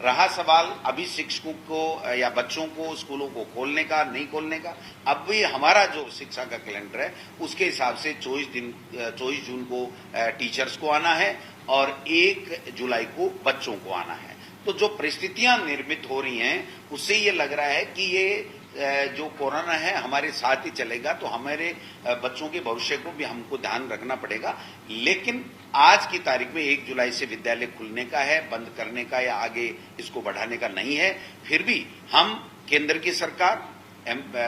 रहा सवाल अभी शिक्षकों को या बच्चों को स्कूलों को खोलने का नहीं खोलने का, अब भी हमारा जो शिक्षा का कैलेंडर है उसके हिसाब से 24 जून को टीचर्स को आना है और 1 जुलाई को बच्चों को आना है। तो जो परिस्थितियां निर्मित हो रही हैं उससे ये लग रहा है कि ये जो कोरोना है हमारे साथ ही चलेगा, तो हमारे बच्चों के भविष्य को भी हमको ध्यान रखना पड़ेगा। लेकिन आज की तारीख में 1 जुलाई से विद्यालय खुलने का है, बंद करने का या आगे इसको बढ़ाने का नहीं है। फिर भी हम केंद्र की सरकार,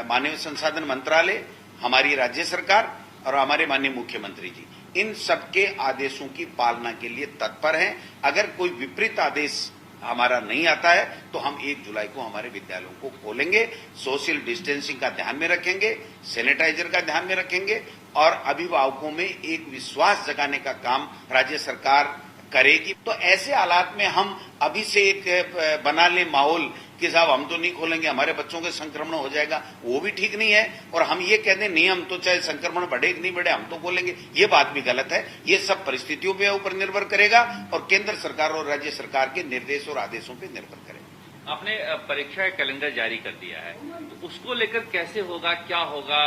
मानव संसाधन मंत्रालय, हमारी राज्य सरकार और हमारे माननीय मुख्यमंत्री जी, इन सबके आदेशों की पालना के लिए तत्पर हैं। अगर कोई विपरीत आदेश हमारा नहीं आता है तो हम 1 जुलाई को हमारे विद्यालयों को खोलेंगे, सोशल डिस्टेंसिंग का ध्यान में रखेंगे, सैनिटाइजर का ध्यान में रखेंगे और अभिभावकों में एक विश्वास जगाने का काम राज्य सरकार करेगी। तो ऐसे हालात में हम अभी से एक बना लें माहौल कि साहब हम तो नहीं खोलेंगे, हमारे बच्चों के संक्रमण हो जाएगा, वो भी ठीक नहीं है। और हम ये कह दें नहीं हम तो चाहे संक्रमण बढ़े कि नहीं बढ़े हम तो खोलेंगे, ये बात भी गलत है। ये सब परिस्थितियों पे ऊपर निर्भर करेगा और केंद्र सरकार और राज्य सरकार के निर्देश और आदेशों पे निर्भर करेगा। आपने परीक्षा का कैलेंडर जारी कर दिया है, तो उसको लेकर कैसे होगा, क्या होगा,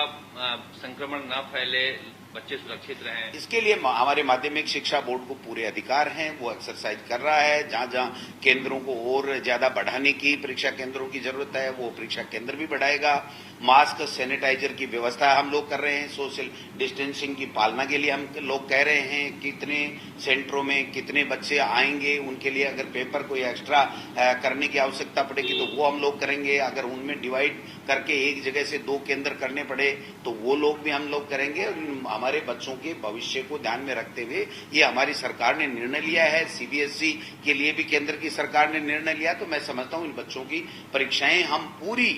संक्रमण न फैले, बच्चे सुरक्षित रहें? इसके लिए हमारे माध्यमिक शिक्षा बोर्ड को पूरे अधिकार हैं, वो एक्सरसाइज कर रहा है। जहां जहां केंद्रों को और ज्यादा बढ़ाने की परीक्षा केंद्रों की जरूरत है वो परीक्षा केंद्र भी बढ़ाएगा। मास्क सैनिटाइजर की व्यवस्था हम लोग कर रहे हैं। सोशल डिस्टेंसिंग की पालना के लिए हम लोग कह रहे हैं कितने सेंटरों में कितने बच्चे आएंगे, उनके लिए अगर पेपर कोई एक्स्ट्रा करने की आवश्यकता पड़ेगी तो वो हम लोग करेंगे। अगर उनमें डिवाइड करके एक जगह से 2 केंद्र करने पड़े तो वो लोग भी हम लोग करेंगे। हमारे बच्चों के भविष्य को ध्यान में रखते हुए ये हमारी सरकार ने निर्णय लिया है। सीबीएसई के लिए भी केंद्र की सरकार ने निर्णय लिया। तो मैं समझता हूं इन बच्चों की परीक्षाएं हम पूरी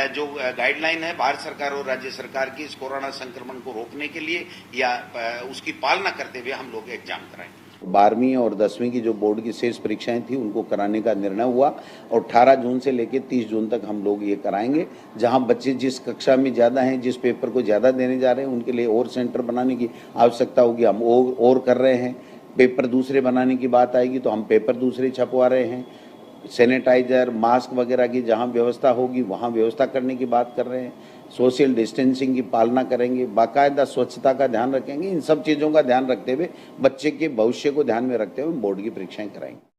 जो गाइडलाइन है भारत सरकार और राज्य सरकार की इस कोरोना संक्रमण को रोकने के लिए या उसकी पालना करते हुए हम लोग एग्जाम कराएंगे। 12वीं और 10वीं की जो बोर्ड की शेष परीक्षाएं थी उनको कराने का निर्णय हुआ और 18 जून से लेकर 30 जून तक हम लोग ये कराएंगे। जहां बच्चे जिस कक्षा में ज़्यादा हैं, जिस पेपर को ज़्यादा देने जा रहे हैं, उनके लिए और सेंटर बनाने की आवश्यकता होगी, हम और कर रहे हैं। पेपर दूसरे बनाने की बात आएगी तो हम पेपर दूसरे छपवा रहे हैं। सैनिटाइजर, मास्क वगैरह की जहां व्यवस्था होगी वहां व्यवस्था करने की बात कर रहे हैं। सोशल डिस्टेंसिंग की पालना करेंगे, बाकायदा स्वच्छता का ध्यान रखेंगे। इन सब चीज़ों का ध्यान रखते हुए, बच्चे के भविष्य को ध्यान में रखते हुए बोर्ड की परीक्षाएं कराएंगे।